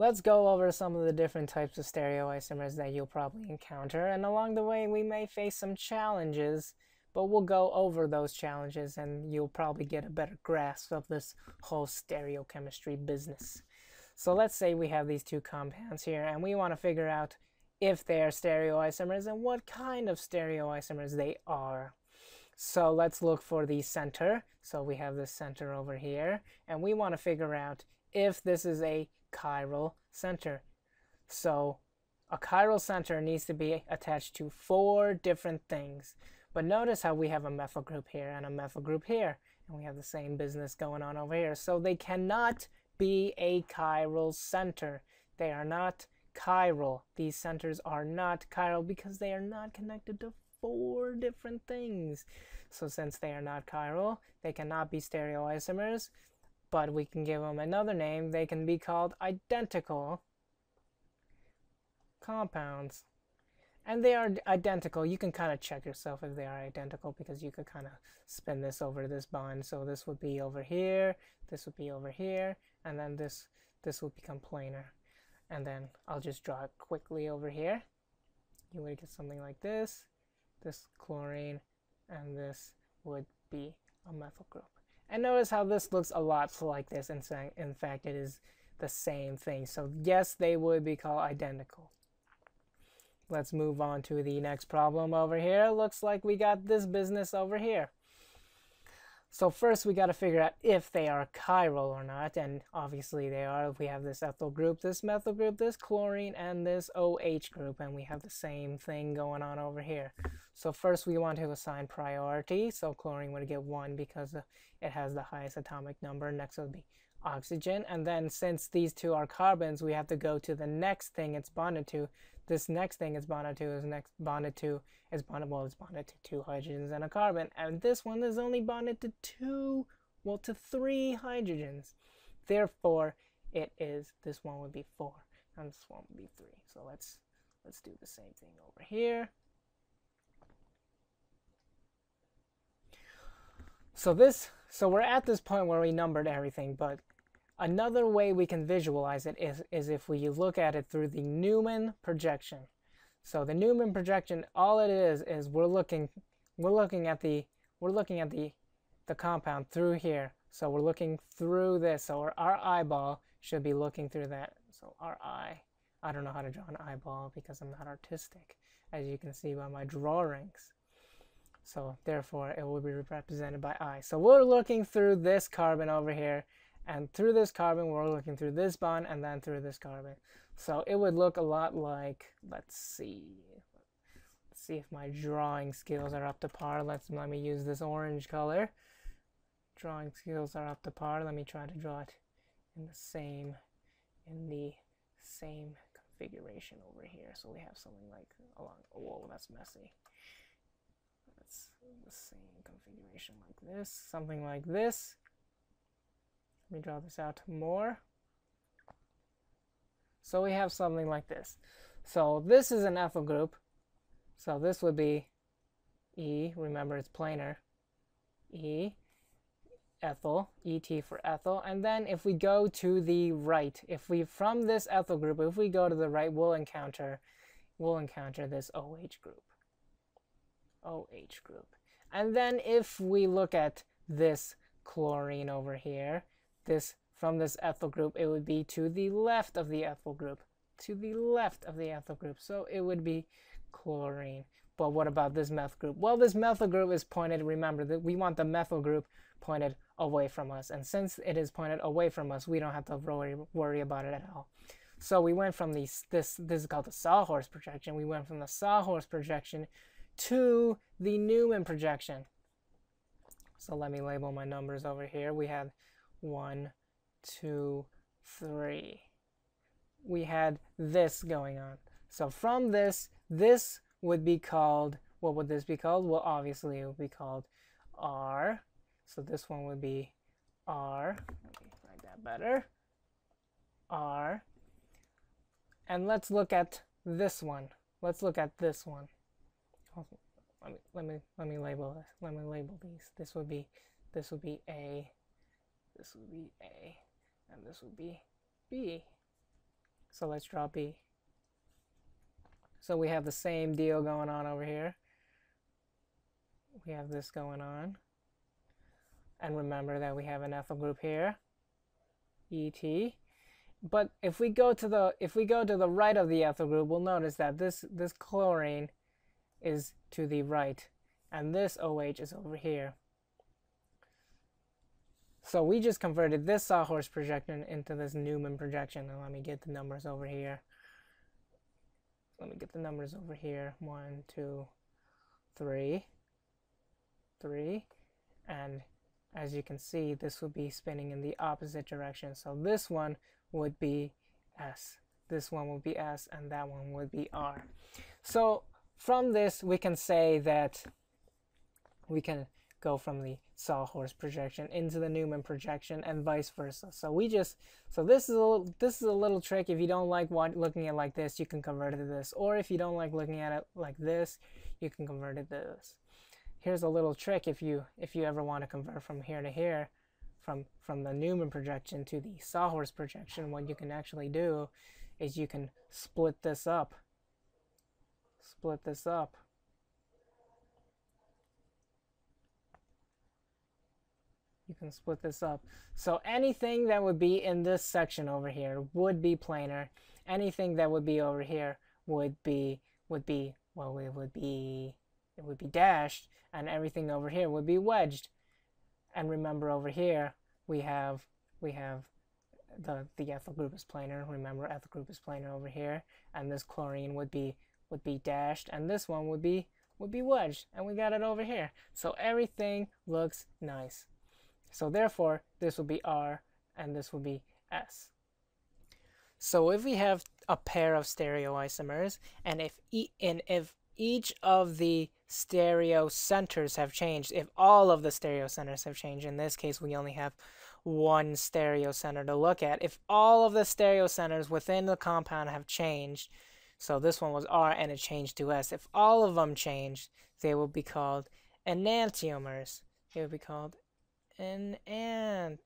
let's go over some of the different types of stereoisomers that you'll probably encounter, and along the way we may face some challenges, but we'll go over those challenges and you'll probably get a better grasp of this whole stereochemistry business. So let's say we have these two compounds here and we want to figure out if they are stereoisomers and what kind of stereoisomers they are. So let's look for the center. So we have this center over here and we want to figure out if this is a chiral center. So a chiral center needs to be attached to 4 different things. But notice how we have a methyl group here and a methyl group here, and we have the same business going on over here. So they cannot be a chiral center. They are not chiral. These centers are not chiral because they are not connected to 4 different things. So since they are not chiral, they cannot be stereoisomers, but we can give them another name. They can be called identical compounds. And they are identical. You can kind of check yourself if they are identical because you could kind of spin this over this bond. So this would be over here, this would be over here, and then this would become planar. And then I'll just draw it quickly over here. You would get something like this chlorine, and this would be a methyl group. And notice how this looks a lot like this. In fact, it is the same thing. So yes, they would be called identical. Let's move on to the next problem over here. Looks like we got this business over here. So first we got to figure out if they are chiral or not, and obviously they are. We have this ethyl group, this methyl group, this chlorine, and this OH group, and we have the same thing going on over here. So first we want to assign priority. So chlorine would get 1 because it has the highest atomic number. Next would be oxygen, and then since these two are carbons, we have to go to the next thing it's bonded to. This next thing it's bonded to is bonded to 2 hydrogens and a carbon, and this one is only bonded to 3 hydrogens. Therefore, this one would be 4, and this one would be 3. So let's do the same thing over here. So we're at this point where we numbered everything, but another way we can visualize it is if we look at it through the Newman projection. So the Newman projection, all it is we're looking at the compound through here. So we're looking through this. So our eyeball should be looking through that. So our eye, I don't know how to draw an eyeball because I'm not artistic, as you can see by my drawings. So therefore it will be represented by I. So we're looking through this carbon over here, and through this carbon we're looking through this bond, and then through this carbon. So it would look a lot like, let's see if my drawing skills are up to par. Let me use this orange color. Drawing skills are up to par. Let me try to draw it in the same configuration over here. So we have something like whoa, that's messy. That's the same configuration like this, something like this. Let me draw this out more. So we have something like this. So this is an ethyl group. So this would be E, remember it's planar, E, ethyl, ET for ethyl. And then if we go to the right, from this ethyl group, if we go to the right, we'll encounter this OH group. OH group. And then if we look at this chlorine over here, from this ethyl group, it would be to the left of the ethyl group. To the left of the ethyl group. So it would be chlorine. But what about this methyl group? Well, this methyl group is pointed, remember that we want the methyl group pointed away from us. And since it is pointed away from us, we don't have to worry about it at all. So we went from this is called the sawhorse projection. We went from the sawhorse projection to the Newman projection. So let me label my numbers over here. We had 1, 2, 3. We had this going on. So from this would be called, what would this be called? Well, obviously it would be called R. So this one would be R. Let me write that better. R. And let's look at this one. Let's look at this one. Let me label this. Let me label these. This would be A. This would be A, and this would be B. So let's draw B. So we have the same deal going on over here. We have this going on. And remember that we have an ethyl group here, ET. But if we go to the right of the ethyl group, we'll notice that this chlorine is to the right, and this OH is over here. So we just converted this Sawhorse projection into this Newman projection. And let me get the numbers over here. 1, 2, 3, 3, and as you can see, this would be spinning in the opposite direction. So this one would be S, this one would be S, and that one would be R. So from this, we can say that we can go from the Sawhorse projection into the Newman projection and vice versa. So this is a little trick. If you don't like looking at it like this, you can convert it to this. Or if you don't like looking at it like this, you can convert it to this. Here's a little trick if you ever want to convert from here to here, from the Newman projection to the Sawhorse projection. What you can actually do is you can split this up. You can split this up. So anything that would be in this section over here would be planar. Anything that would be over here would be dashed, and everything over here would be wedged. And remember, over here we have the ethyl group is planar. Remember, ethyl group is planar over here, and this chlorine would be dashed, and this one would be wedged, and we got it over here. So everything looks nice. So therefore, this will be R, and this will be S. So if we have a pair of stereoisomers, and if each of the stereocenters have changed, if all of the stereocenters have changed, in this case we only have one stereocenter to look at, if all of the stereocenters within the compound have changed, so this one was R and it changed to S, if all of them changed, they will be called enantiomers. They would be called enantiomers.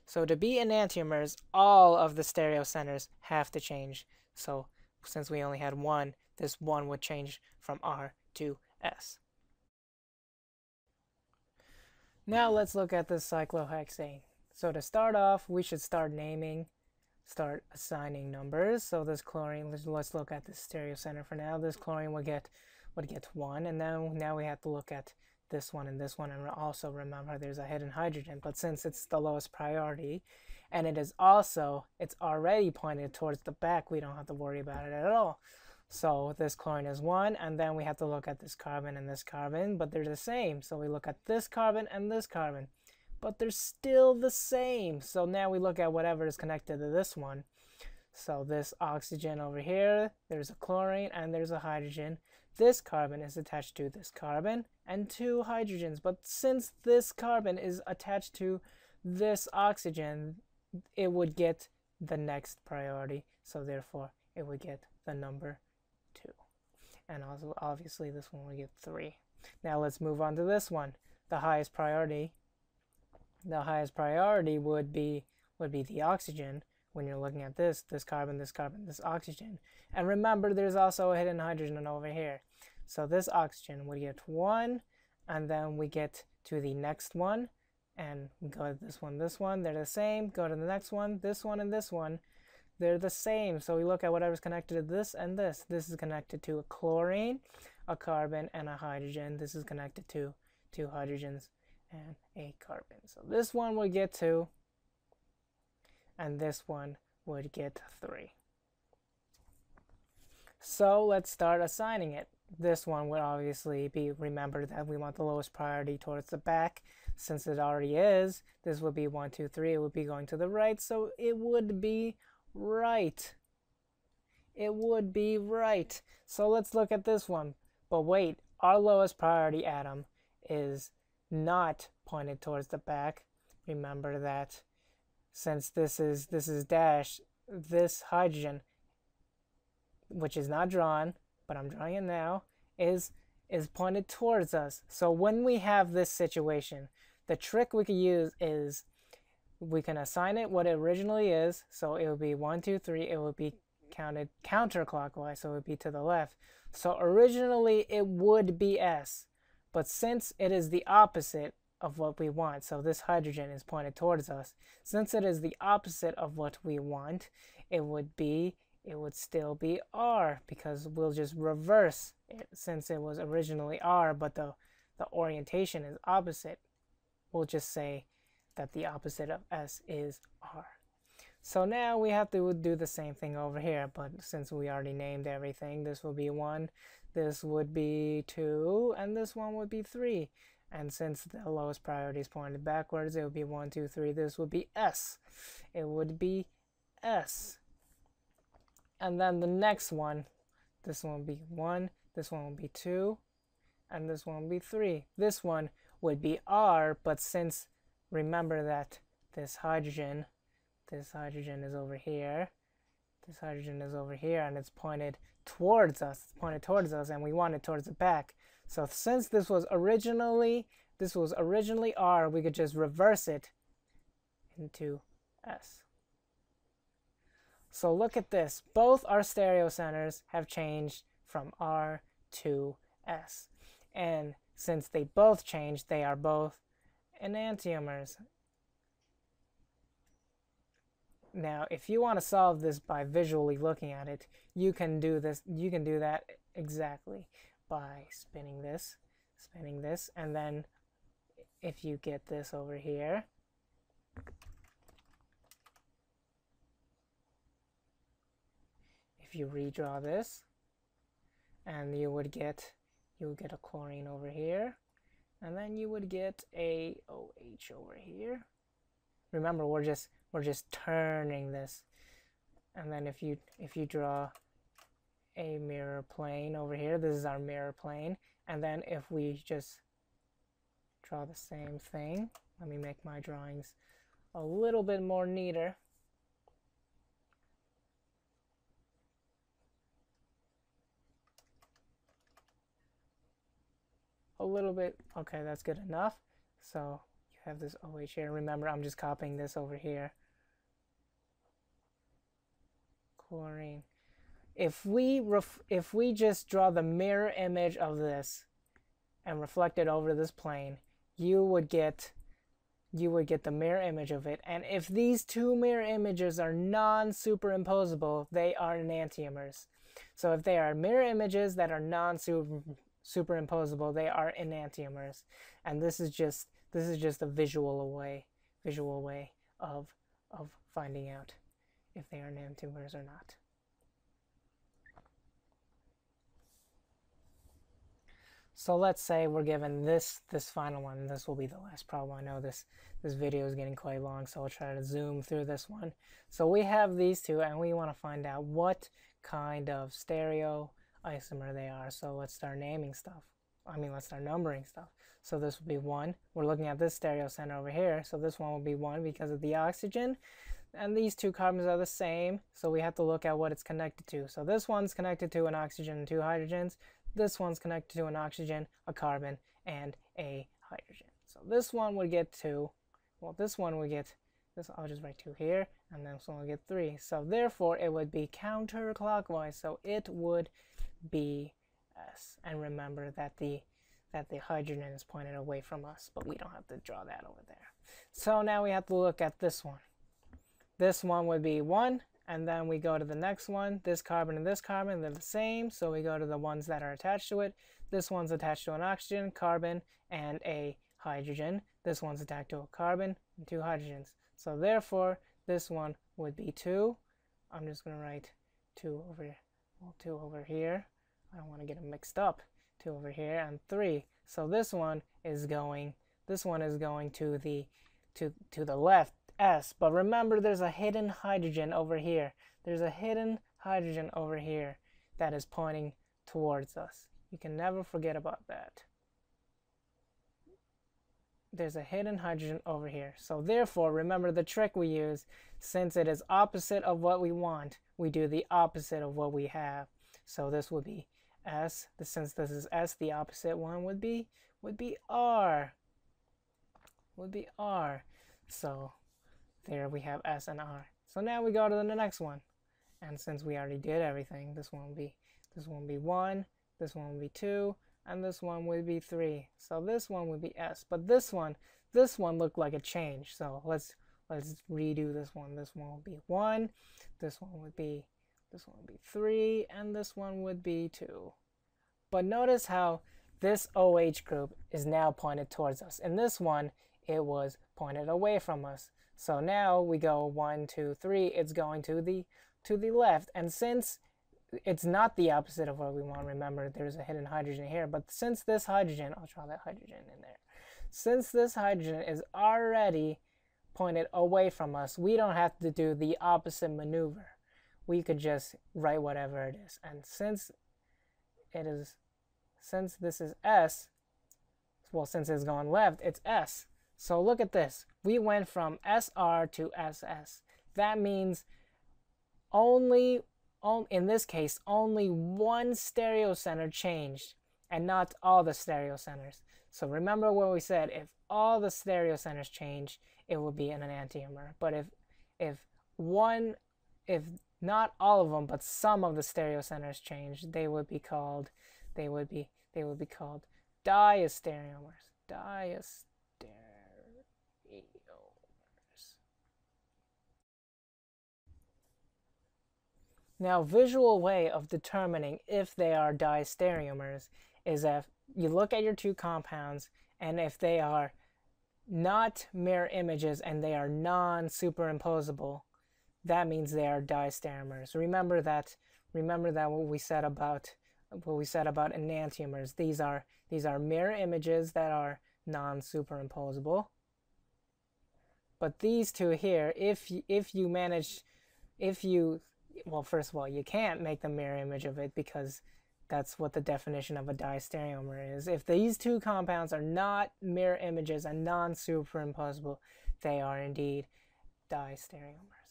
So to be enantiomers, all of the stereocenters have to change. So since we only had one, this one would change from R to S. Now let's look at the cyclohexane. So to start off, we should start assigning numbers. So this chlorine, let's look at the stereocenter for now. This chlorine would get 1, and now we have to look at this one, and also remember there's a hidden hydrogen. But since it's the lowest priority, and it's already pointed towards the back, we don't have to worry about it at all. So this chlorine is 1, and then we have to look at this carbon and this carbon, but they're the same. So we look at this carbon and this carbon, but they're still the same. So now we look at whatever is connected to this one. So this oxygen over here, there's a chlorine and there's a hydrogen. This carbon is attached to this carbon and 2 hydrogens, but since this carbon is attached to this oxygen, it would get the next priority, so therefore it would get the number 2. And also obviously this one would get 3. Now let's move on to this one. The highest priority would be the oxygen. When you're looking at this carbon, this oxygen. And remember, there's also a hidden hydrogen over here. So this oxygen would get 1, and then we get to the next one, and we go to this one, they're the same. Go to the next one, this one, and this one, they're the same. So we look at whatever's connected to this and this. This is connected to a chlorine, a carbon, and a hydrogen. This is connected to 2 hydrogens and a carbon. So this one would get 2. And this one would get 3. So let's start assigning it. This one would obviously be, remember that we want the lowest priority towards the back. Since it already is, this would be 1, 2, 3. It would be going to the right, so it would be right. It would be right. So let's look at this one. But wait, our lowest priority atom is not pointed towards the back. Remember that. Since this is dashed, this hydrogen, which is not drawn, but I'm drawing it now, is pointed towards us. So when we have this situation, the trick we could use is we can assign it what it originally is. So it would be 1, 2, 3. It would be counted counterclockwise, so it would be to the left. So originally it would be S, but since it is the opposite of what we want, so this hydrogen is pointed towards us, since it is the opposite of what we want, it would still be R, because we'll just reverse it since it was originally R, but the orientation is opposite. We'll just say that the opposite of S is R. So now we have to do the same thing over here, but since we already named everything, this will be 1, this would be 2, and this one would be 3. And since the lowest priority is pointed backwards, it would be 1, 2, 3. This would be S. It would be S. And then the next one, this one would be 1, this one would be 2, and this one would be 3. This one would be R, but since, remember that this hydrogen is over here, this hydrogen is over here, and it's pointed towards us, and we want it towards the back. So since this was originally R, we could just reverse it into S. So look at this. Both our stereocenters have changed from R to S. And since they both changed, they are both enantiomers. Now, if you want to solve this by visually looking at it, you can do that exactly by spinning this, and then if you get this over here, if you redraw this, and you would get a chlorine over here, and then you would get a OH over here. Remember, we're just turning this, and then if you draw a mirror plane over here, this is our mirror plane, and then if we just draw the same thing, let me make my drawings a little bit more neater. A little bit, okay, that's good enough. So you have this OH here. Remember, I'm just copying this over here. Chlorine. If we just draw the mirror image of this and reflect it over this plane, you would get the mirror image of it. And if these two mirror images are non-superimposable, they are enantiomers. So if they are mirror images that are non-superimposable, they are enantiomers. And this is just a visual way of finding out if they are enantiomers or not. So let's say we're given this final one. This will be the last problem. I know this video is getting quite long, so I'll try to zoom through this one. So we have these two, and we want to find out what kind of stereoisomer they are. So let's start naming stuff. Let's start numbering stuff. So this will be 1. We're looking at this stereocenter over here, so this one will be 1 because of the oxygen. And these two carbons are the same, so we have to look at what it's connected to. So this one's connected to an oxygen and 2 hydrogens. This one's connected to an oxygen, a carbon, and a hydrogen. So this one would get 2. Well, this one would get, I'll just write 2 here, and this one will get 3. So therefore, it would be counterclockwise, so it would be S. And remember that the hydrogen is pointed away from us, but we don't have to draw that over there. So now we have to look at this one. This one would be 1. And then we go to the next one. This carbon and this carbon, they're the same. So we go to the ones that are attached to it. This one's attached to an oxygen, carbon, and a hydrogen. This one's attached to a carbon and 2 hydrogens. So therefore, this one would be 2. I'm just going to write 2 over here. I don't want to get them mixed up. 2 over here and 3. So this one is going to the left. S, but remember there's a hidden hydrogen over here. There's a hidden hydrogen over here that is pointing towards us. You can never forget about that. There's a hidden hydrogen over here. So therefore, remember the trick we use. Since it is opposite of what we want, we do the opposite of what we have. So this would be S. Since this is S, the opposite one would be R. So there we have S and R. So now we go to the next one. And since we already did everything, this one will be 1, this one will be 2, and this one would be 3. So this one would be S. But this one looked like a change. So let's redo this one. This one will be 1, this one would be 3, and this one would be 2. But notice how this OH group is now pointed towards us. In this one, it was pointed away from us. So now we go 1, 2, 3. It's going to the left. And since it's not the opposite of what we want, remember there's a hidden hydrogen here. But since this hydrogen, I'll draw that hydrogen in there. Since this hydrogen is already pointed away from us, we don't have to do the opposite maneuver. We could just write whatever it is. And since this is S, well, since it's going left, it's S. So look at this. We went from SR to SS. That means in this case, only one stereocenter changed and not all the stereocenters. So remember what we said, if all the stereocenters change, it would be an enantiomer. But if not all of them, but some of the stereocenters change, they would be called diastereomers. Diastereomers. Now, visual way of determining if they are diastereomers is if you look at your two compounds, and if they are not mirror images and they are non-superimposable, that means they are diastereomers. Remember that what we said about enantiomers. These are mirror images that are non-superimposable. But these two here, well, first of all, you can't make the mirror image of it because that's what the definition of a diastereomer is. If these two compounds are not mirror images and non-superimposable, they are indeed diastereomers.